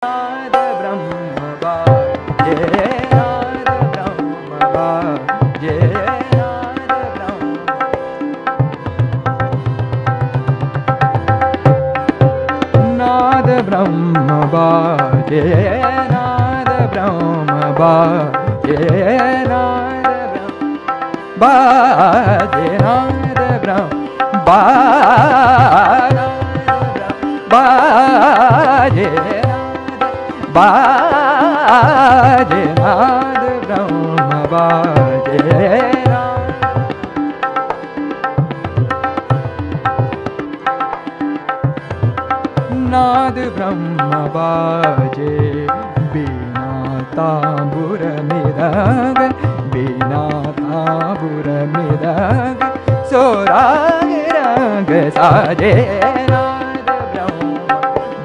नाद ब्रह्म बाजे, नाद ब्रह्म बाजे, नाद ब्रह्म, नाद ब्रह्म बाजे, नाद ब्रह्म बाजे, नाद ब्रह्म बाजे, नाद ब्रह्म बाजे, बाजे, नाद ब्रह्म बाजे, नाद ब्रह्म बाजे, बीना तांबुर मृदंग, बीना तांबुर मृदंग, सोराग रंग साजे, नाद ब्रह्म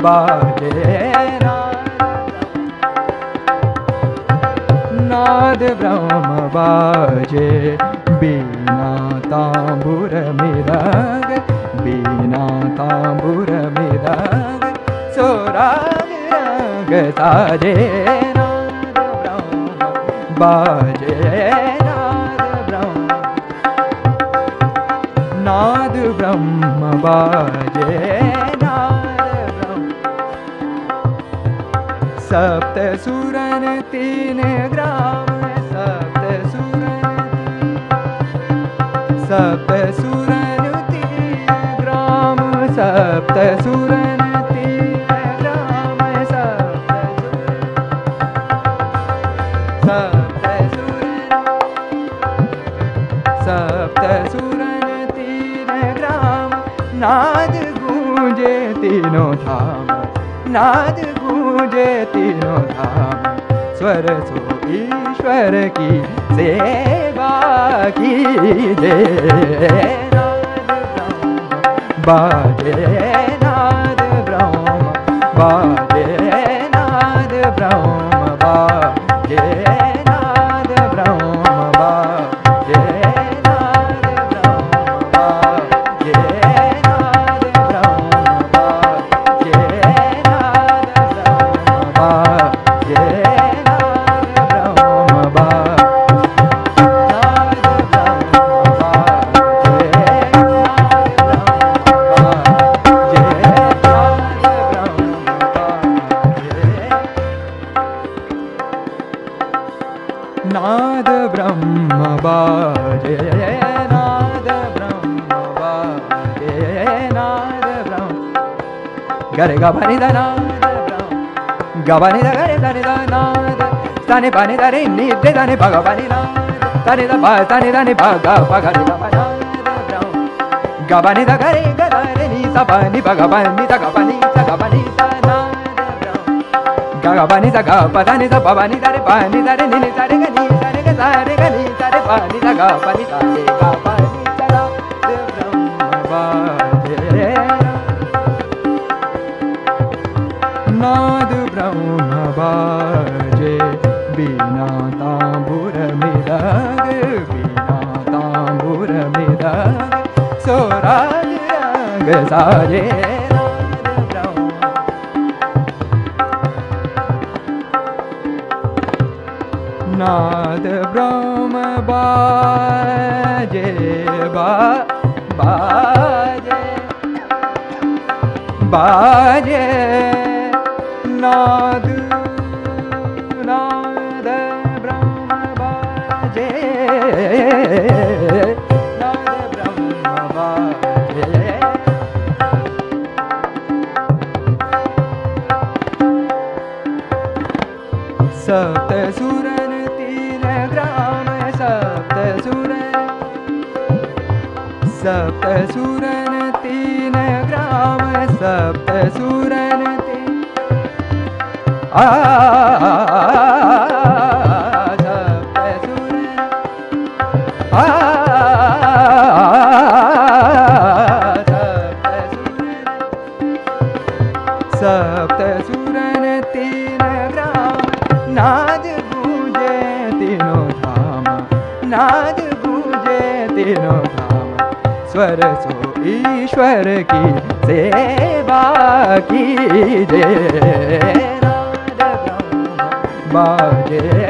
बाजे, नाद ब्रह्म बाजे, बीना तांबुर मृदंग, बीना तांबुर मृदंग, सोराग रंग साजे, नाद ब्रह्म बाजे, नाद ब्रह्म बाजे, नाद ब्रह्म, सप्त सुरन तीन ग्राम, सप्त सुरन तीन ग्राम, सप्त सुरन तीन ग्राम, सप्त सुरन तीन ग्राम, नाद गूंजे तीनों धाम, नाद गूंजे तीनों धाम, स्वर सो ईश्वर की सेवा कीजे, नाद ब्रह्म बाजे, नाद ब्रह्म बाजे, नाद ब्रह्म बाजे, नाद ब्रह्म बाजे, नाद ब्रह्म बाजे, नाद ब्रह्म बाजे, नाद ब्रह्म बाजे, नाद ब्रह्म नाद ब्रह्म बाजे, नाद ब्रह्म बाजे, नाद ब्रह्म, गरे गा भनि दा नाद ब्रह्म, गा भनि दा गरे दा नि दा नाद, तानि पानि दा रे नि दे दा नि भा गा भनि नाद, तानि दा भा तानि दा नि भा गा नि दा भा नाद ब्रह्म, गा भनि दा गरे गा दा रे नि सा भा नि भा गा भनि दा गा भनि सा गा भनि सा नाद ब्रह्म, गा गा भनि दा गा पा दा नि दा भा भनि दा रे नि नि सा रे गा नि सा रे गा सा रे गा नि सा रे भा नि दा गा भा नि सा रे गा भा नि सा नाद ब्रह्म बाजे, नाद ब्रह्म बाजे, बीना तांबुर मृदंग, बीना तांबुर मृदंग, सोराग रंग साजे, नाद ब्रह्म बाजे, बाजे, बाजे, नाद नाद ब्रह्म बाजे, नाद ब्रह्म बाजे, सप्त सुरन तीन ग्राम, सप्त सुरन तीन ग्राम, सप्त सुरन तीन सप्त सुरन सप्त सुरन तीन ग्राम, नाद गूंजे तीनों धाम, नाद गूंजे तीनों धाम, स्वर सो ईश्वर की सेवा कीजे, नाद बाजे